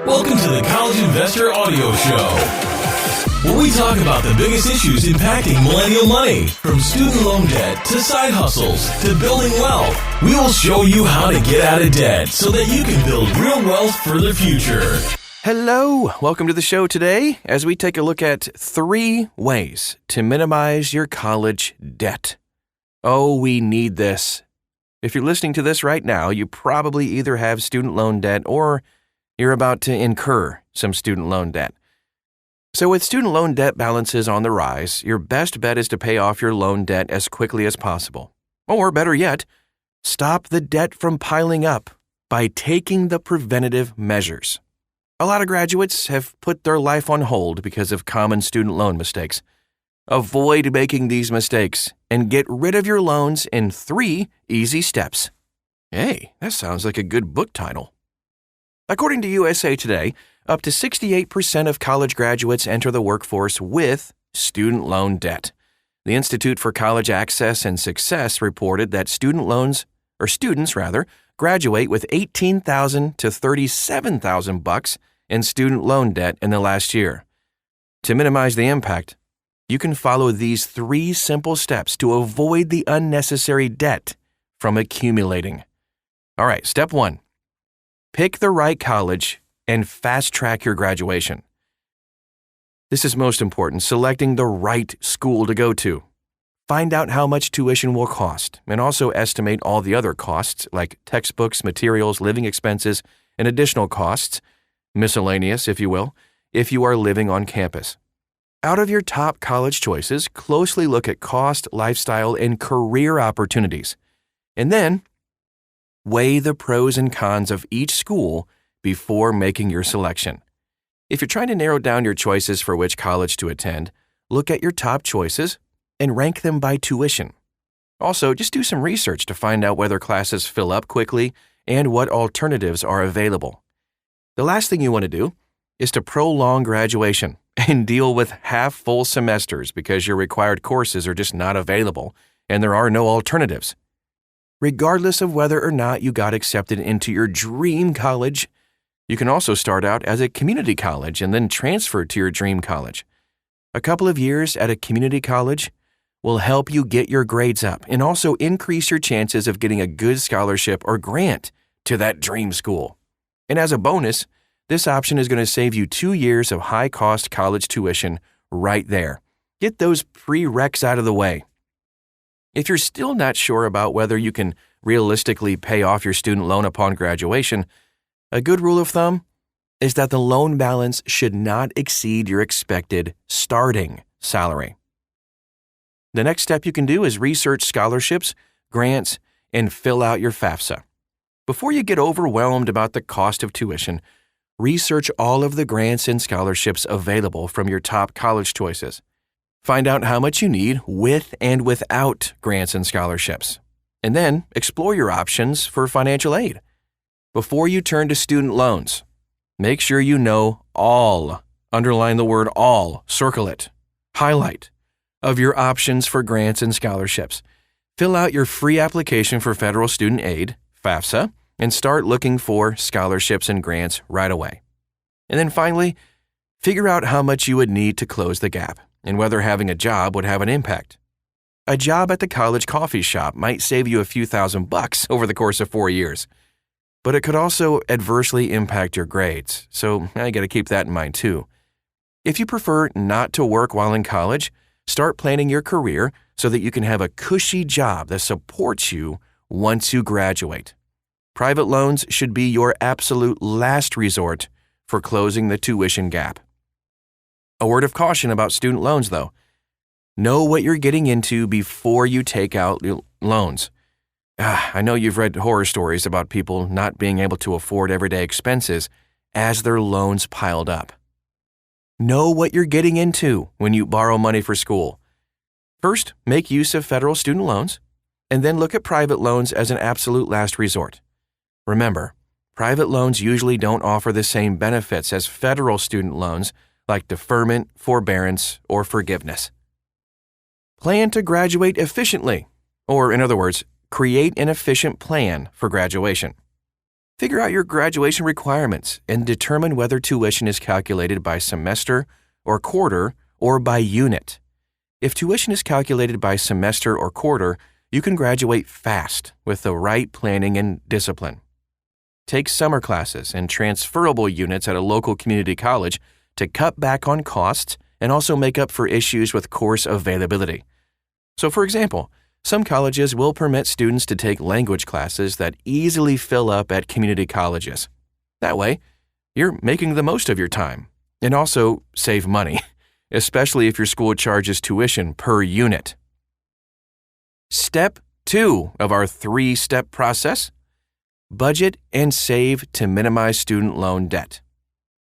Welcome to the College Investor Audio Show, where we talk about the biggest issues impacting millennial money, from student loan debt to side hustles to building wealth. We will show you how to get out of debt so that you can build real wealth for the future. Hello, welcome to the show today as we take a look at 3 ways to minimize your college debt. Oh, we need this. If you're listening to this right now, you probably either have student loan debt or you're about to incur some student loan debt. So with student loan debt balances on the rise, your best bet is to pay off your loan debt as quickly as possible. Or better yet, stop the debt from piling up by taking the preventative measures. A lot of graduates have put their life on hold because of common student loan mistakes. Avoid making these mistakes and get rid of your loans in 3 easy steps. Hey, that sounds like a good book title. According to USA Today, up to 68% of college graduates enter the workforce with student loan debt. The Institute for College Access and Success reported that students graduate with $18,000 to $37,000 in student loan debt in the last year. To minimize the impact, you can follow these 3 simple steps to avoid the unnecessary debt from accumulating. All right, step 1. Pick the right college and fast-track your graduation. This is most important, selecting the right school to go to. Find out how much tuition will cost and also estimate all the other costs like textbooks, materials, living expenses, and additional costs, miscellaneous if you will, if you are living on campus. Out of your top college choices, closely look at cost, lifestyle, and career opportunities. And then, weigh the pros and cons of each school before making your selection. If you're trying to narrow down your choices for which college to attend, look at your top choices and rank them by tuition. Also, just do some research to find out whether classes fill up quickly and what alternatives are available. The last thing you want to do is to prolong graduation and deal with half-full semesters because your required courses are just not available and there are no alternatives. Regardless of whether or not you got accepted into your dream college, you can also start out as a community college and then transfer to your dream college. A couple of years at a community college will help you get your grades up and also increase your chances of getting a good scholarship or grant to that dream school. And as a bonus, this option is going to save you 2 years of high-cost college tuition right there. Get those prereqs out of the way. If you're still not sure about whether you can realistically pay off your student loan upon graduation, a good rule of thumb is that the loan balance should not exceed your expected starting salary. The next step you can do is research scholarships, grants, and fill out your FAFSA. Before you get overwhelmed about the cost of tuition, research all of the grants and scholarships available from your top college choices. Find out how much you need with and without grants and scholarships. And then explore your options for financial aid. Before you turn to student loans, make sure you know all, underline the word all, circle it, highlight, of your options for grants and scholarships. Fill out your free application for federal student aid, FAFSA, and start looking for scholarships and grants right away. And then finally, figure out how much you would need to close the gap and whether having a job would have an impact. A job at the college coffee shop might save you a few $1,000s over the course of 4 years, but it could also adversely impact your grades, so you got to keep that in mind too. If you prefer not to work while in college, start planning your career so that you can have a cushy job that supports you once you graduate. Private loans should be your absolute last resort for closing the tuition gap. A word of caution about student loans, though. Know what you're getting into before you take out loans. I know you've read horror stories about people not being able to afford everyday expenses as their loans piled up. Know what you're getting into when you borrow money for school. First, make use of federal student loans, and then look at private loans as an absolute last resort. Remember, private loans usually don't offer the same benefits as federal student loans like deferment, forbearance, or forgiveness. Plan to graduate efficiently, or in other words, create an efficient plan for graduation. Figure out your graduation requirements and determine whether tuition is calculated by semester or quarter or by unit. If tuition is calculated by semester or quarter, you can graduate fast with the right planning and discipline. Take summer classes and transferable units at a local community college to cut back on costs and also make up for issues with course availability. So, for example, some colleges will permit students to take language classes that easily fill up at community colleges. That way, you're making the most of your time and also save money, especially if your school charges tuition per unit. Step 2 of our 3-step process: budget and save to minimize student loan debt.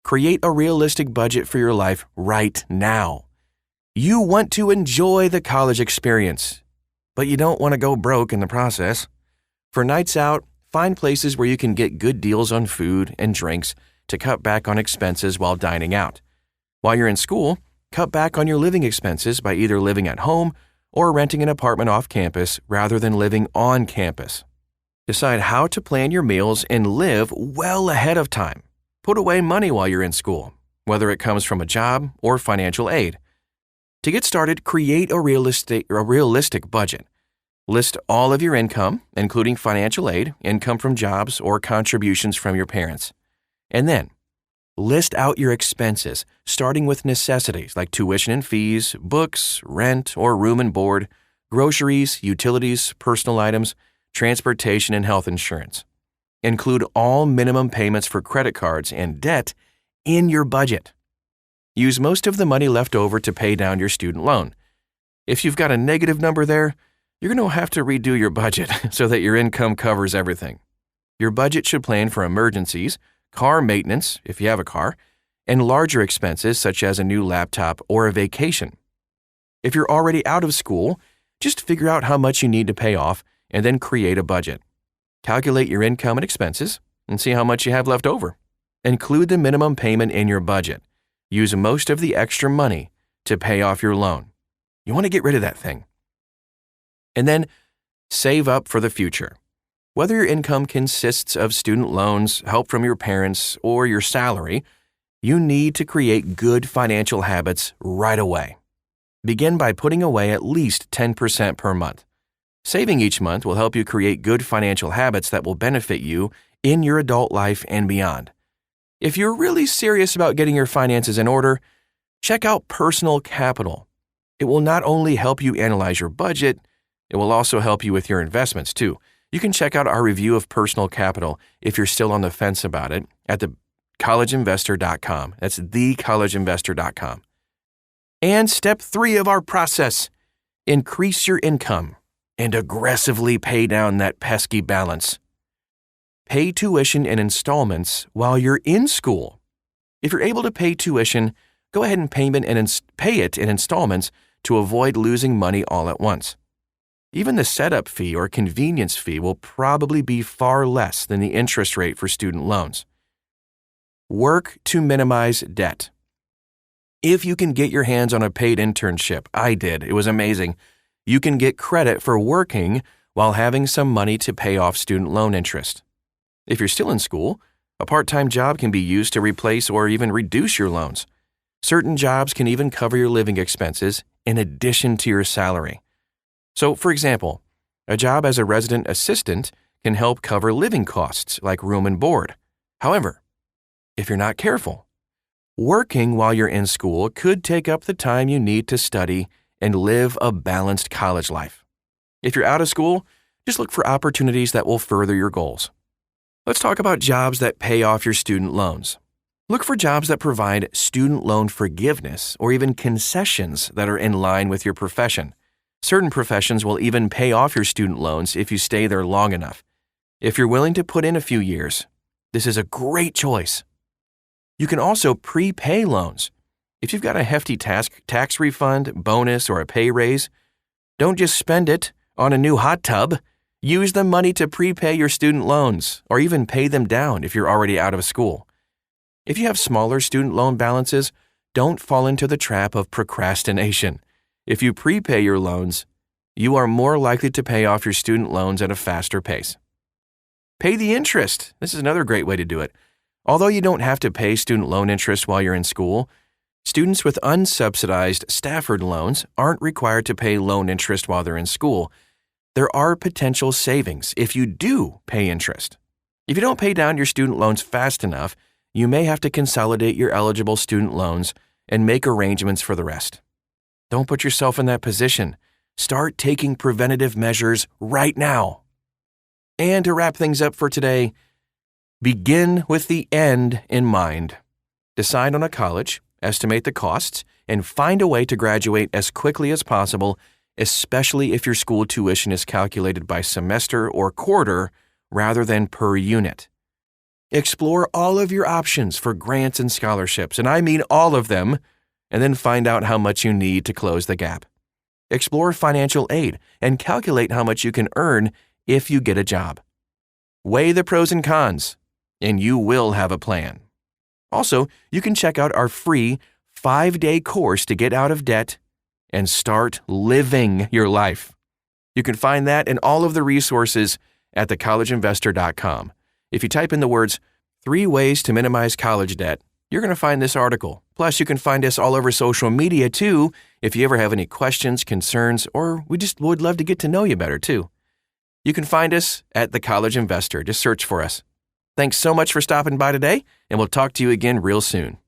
Create a realistic budget for your life right now. You want to enjoy the college experience, but you don't want to go broke in the process. For nights out, find places where you can get good deals on food and drinks to cut back on expenses while dining out. While you're in school, cut back on your living expenses by either living at home or renting an apartment off campus rather than living on campus. Decide how to plan your meals and live well ahead of time. Put away money while you're in school, whether it comes from a job or financial aid. To get started, create a realistic budget. List all of your income, including financial aid, income from jobs, or contributions from your parents. And then, list out your expenses, starting with necessities like tuition and fees, books, rent or room and board, groceries, utilities, personal items, transportation, and health insurance. Include all minimum payments for credit cards and debt in your budget. Use most of the money left over to pay down your student loan. If you've got a negative number there, you're going to have to redo your budget so that your income covers everything. Your budget should plan for emergencies, car maintenance, if you have a car, and larger expenses such as a new laptop or a vacation. If you're already out of school, just figure out how much you need to pay off and then create a budget. Calculate your income and expenses and see how much you have left over. Include the minimum payment in your budget. Use most of the extra money to pay off your loan. You want to get rid of that thing. And then save up for the future. Whether your income consists of student loans, help from your parents, or your salary, you need to create good financial habits right away. Begin by putting away at least 10% per month. Saving each month will help you create good financial habits that will benefit you in your adult life and beyond. If you're really serious about getting your finances in order, check out Personal Capital. It will not only help you analyze your budget, it will also help you with your investments too. You can check out our review of Personal Capital if you're still on the fence about it at thecollegeinvestor.com. That's thecollegeinvestor.com. And step 3 of our process: increase your income and aggressively pay down that pesky balance. Pay tuition in installments while you're in school. If you're able to pay tuition, go ahead and pay it in installments to avoid losing money all at once. Even the setup fee or convenience fee will probably be far less than the interest rate for student loans. Work to minimize debt. If you can get your hands on a paid internship, I did, it was amazing, you can get credit for working while having some money to pay off student loan interest. If you're still in school, a part-time job can be used to replace or even reduce your loans. Certain jobs can even cover your living expenses in addition to your salary. So, for example, a job as a resident assistant can help cover living costs like room and board. However, if you're not careful, working while you're in school could take up the time you need to study and live a balanced college life. If you're out of school, just look for opportunities that will further your goals. Let's talk about jobs that pay off your student loans. Look for jobs that provide student loan forgiveness or even concessions that are in line with your profession. Certain professions will even pay off your student loans if you stay there long enough. If you're willing to put in a few years, this is a great choice. You can also prepay loans. If you've got a hefty tax refund, bonus, or a pay raise, don't just spend it on a new hot tub. Use the money to prepay your student loans or even pay them down if you're already out of school. If you have smaller student loan balances, don't fall into the trap of procrastination. If you prepay your loans, you are more likely to pay off your student loans at a faster pace. Pay the interest. This is another great way to do it. Although you don't have to pay student loan interest while you're in school, students with unsubsidized Stafford loans aren't required to pay loan interest while they're in school. There are potential savings if you do pay interest. If you don't pay down your student loans fast enough, you may have to consolidate your eligible student loans and make arrangements for the rest. Don't put yourself in that position. Start taking preventative measures right now. And to wrap things up for today, begin with the end in mind. Decide on a college, estimate the costs, and find a way to graduate as quickly as possible, especially if your school tuition is calculated by semester or quarter rather than per unit. Explore all of your options for grants and scholarships, and I mean all of them, and then find out how much you need to close the gap. Explore financial aid and calculate how much you can earn if you get a job. Weigh the pros and cons, and you will have a plan. Also, you can check out our free 5-day course to get out of debt and start living your life. You can find that and all of the resources at thecollegeinvestor.com. If you type in the words 3 ways to minimize college debt, you're going to find this article. Plus, you can find us all over social media too if you ever have any questions, concerns, or we just would love to get to know you better too. You can find us at The College Investor. Just search for us. Thanks so much for stopping by today, and we'll talk to you again real soon.